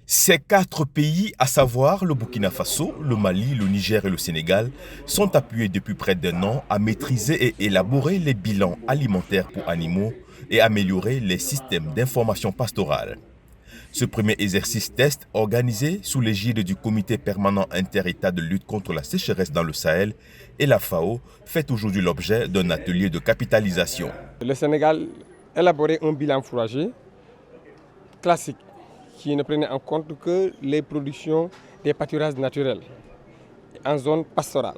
Ces quatre pays, à savoir le Burkina Faso, le Mali, le Niger et le Sénégal, sont appuyés depuis près d'un an à maîtriser et élaborer les bilans alimentaires pour animaux et améliorer les systèmes d'information pastorale. Ce premier exercice test, organisé sous l'égide du Comité permanent inter-État de lutte contre la sécheresse dans le Sahel et la FAO, fait aujourd'hui l'objet d'un atelier de capitalisation. Le Sénégal élaborait un bilan fourrager classique qui ne prenait en compte que les productions des pâturages naturels en zone pastorale.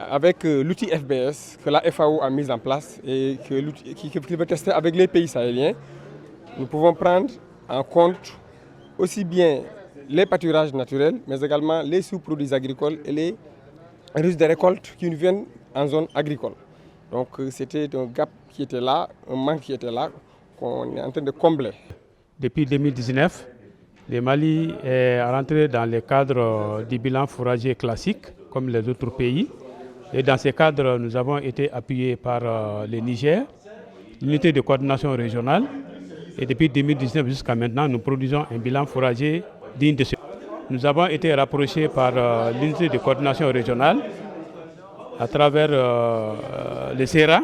Avec l'outil FBS que la FAO a mis en place et qui veut tester avec les pays sahéliens, nous pouvons prendre en compte aussi bien les pâturages naturels, mais également les sous-produits agricoles et les risques de récolte qui nous viennent en zone agricole. Donc c'était un gap qui était là, un manque qui était là, qu'on est en train de combler. Depuis 2019, le Mali est rentré dans le cadre du bilan fourrager classique, comme les autres pays. Et dans ce cadre, nous avons été appuyés par le Niger, l'unité de coordination régionale. Et depuis 2019 jusqu'à maintenant, nous produisons un bilan fourrager digne de ce. Nous avons été rapprochés par l'unité de coordination régionale à travers le CERA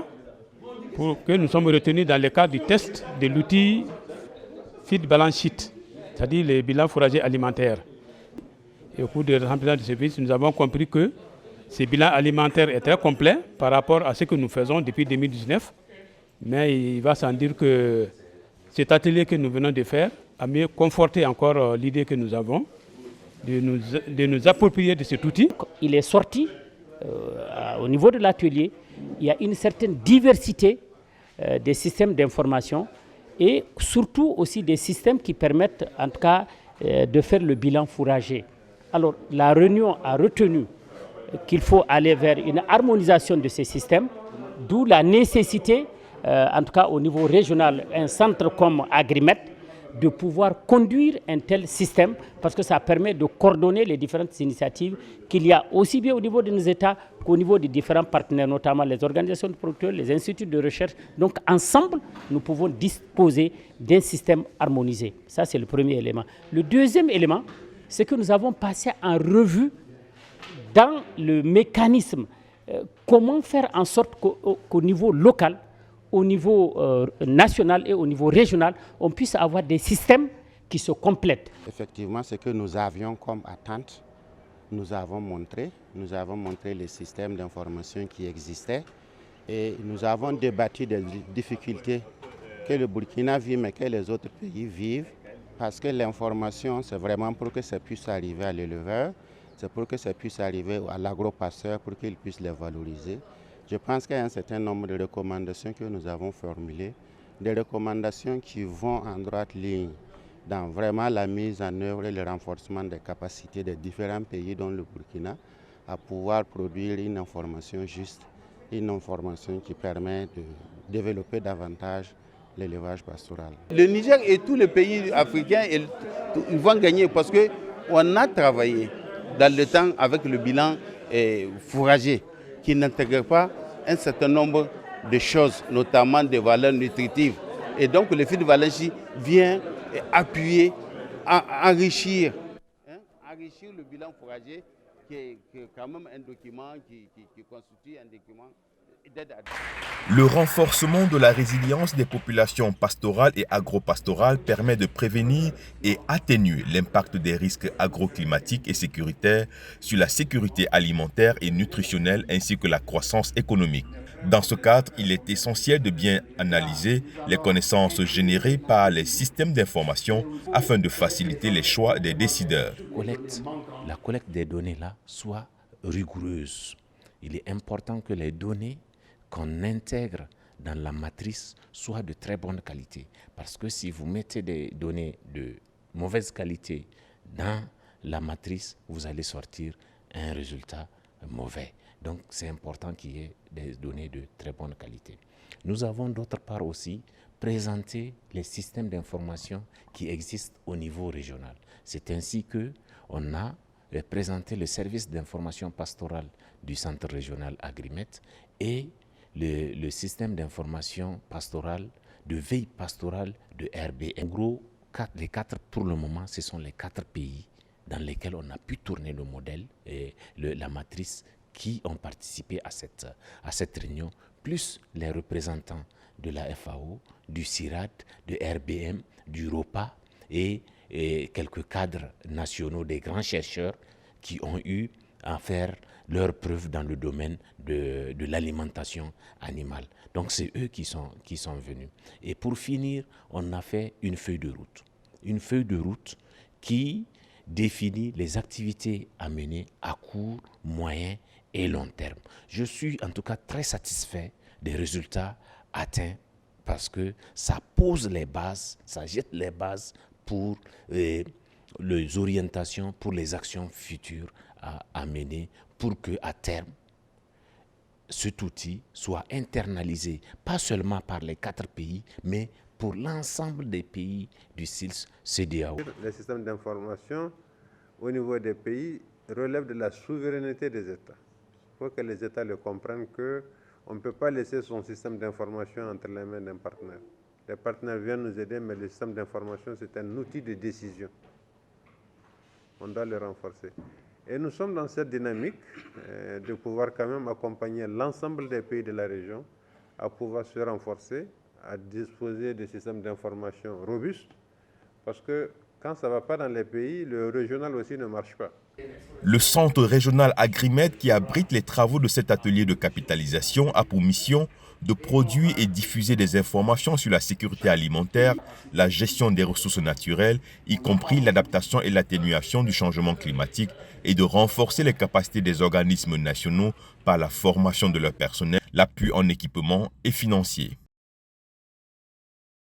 pour que nous sommes retenus dans le cadre du test de l'outil Feed Balance Sheet, c'est-à-dire les bilans fourragers alimentaires. Et au cours de remplissage de service, nous avons compris que ce bilan alimentaire est très complet par rapport à ce que nous faisons depuis 2019. Mais il va sans dire que cet atelier que nous venons de faire a mieux conforté encore l'idée que nous avons de nous approprier de cet outil. Il est sorti au niveau de l'atelier, il y a une certaine diversité des systèmes d'information et surtout aussi des systèmes qui permettent en tout cas de faire le bilan fourrager. Alors la réunion a retenu qu'il faut aller vers une harmonisation de ces systèmes, d'où la nécessité, en tout cas au niveau régional, un centre comme Agrimet, de pouvoir conduire un tel système parce que ça permet de coordonner les différentes initiatives qu'il y a aussi bien au niveau de nos États qu'au niveau des différents partenaires, notamment les organisations de producteurs, les instituts de recherche. Donc ensemble, nous pouvons disposer d'un système harmonisé. Ça, c'est le premier élément. Le deuxième élément, c'est que nous avons passé en revue dans le mécanisme comment faire en sorte qu'au niveau local, au niveau national et au niveau régional, on puisse avoir des systèmes qui se complètent. Effectivement, ce que nous avions comme attente, nous avons montré les systèmes d'information qui existaient et nous avons débattu des difficultés que le Burkina vit mais que les autres pays vivent parce que l'information, c'est vraiment pour que ça puisse arriver à l'éleveur, c'est pour que ça puisse arriver à l'agro-pasteur pour qu'il puisse les valoriser. Je pense qu'il y a un certain nombre de recommandations que nous avons formulées, des recommandations qui vont en droite ligne dans vraiment la mise en œuvre et le renforcement des capacités des différents pays dont le Burkina à pouvoir produire une information juste, une information qui permet de développer davantage l'élevage pastoral. Le Niger et tous les pays africains ils vont gagner parce qu'on a travaillé dans le temps avec le bilan fourrager qui n'intègre pas un certain nombre de choses, notamment des valeurs nutritives. Et donc le Feed Balance Sheet vient appuyer, enrichir le bilan fourrager qui est quand même un document qui constitue un document d'aide à... Le renforcement de la résilience des populations pastorales et agropastorales permet de prévenir et atténuer l'impact des risques agroclimatiques et sécuritaires sur la sécurité alimentaire et nutritionnelle ainsi que la croissance économique. Dans ce cadre, il est essentiel de bien analyser les connaissances générées par les systèmes d'information afin de faciliter les choix des décideurs. La collecte des données là soit rigoureuse. Il est important que les données qu'on intègre dans la matrice soient de très bonne qualité. Parce que si vous mettez des données de mauvaise qualité dans la matrice, vous allez sortir un résultat mauvais. Donc c'est important qu'il y ait des données de très bonne qualité. Nous avons d'autre part aussi présenté les systèmes d'information qui existent au niveau régional. C'est ainsi qu'on a présenté le service d'information pastorale du centre régional Agrimet et le système d'information pastorale, de veille pastorale de RB. En gros, pour le moment, ce sont les 4 pays dans lesquels on a pu tourner le modèle et la matrice qui ont participé à cette réunion, plus les représentants de la FAO, du CIRAD, de RBM, du ROPA et quelques cadres nationaux, des grands chercheurs qui ont eu à faire leurs preuves dans le domaine de l'alimentation animale. Donc c'est eux qui sont venus. Et pour finir, on a fait une feuille de route. Une feuille de route qui définit les activités à mener à court, moyen et long terme. Je suis en tout cas très satisfait des résultats atteints parce que ça pose les bases, ça jette les bases pour les orientations, pour les actions futures à mener pour qu'à terme, cet outil soit internalisé, pas seulement par les 4 pays, mais pour l'ensemble des pays du CEDEAO. Les systèmes d'information au niveau des pays relèvent de la souveraineté des États. Il faut que les États le comprennent qu'on ne peut pas laisser son système d'information entre les mains d'un partenaire. Les partenaires viennent nous aider, mais le système d'information, c'est un outil de décision. On doit le renforcer. Et nous sommes dans cette dynamique de pouvoir quand même accompagner l'ensemble des pays de la région à pouvoir se renforcer, à disposer de systèmes d'information robustes, parce que quand ça ne va pas dans les pays, le régional aussi ne marche pas. Le centre régional Agrimed, qui abrite les travaux de cet atelier de capitalisation, a pour mission de produire et diffuser des informations sur la sécurité alimentaire, la gestion des ressources naturelles, y compris l'adaptation et l'atténuation du changement climatique, et de renforcer les capacités des organismes nationaux par la formation de leur personnel, l'appui en équipement et financier.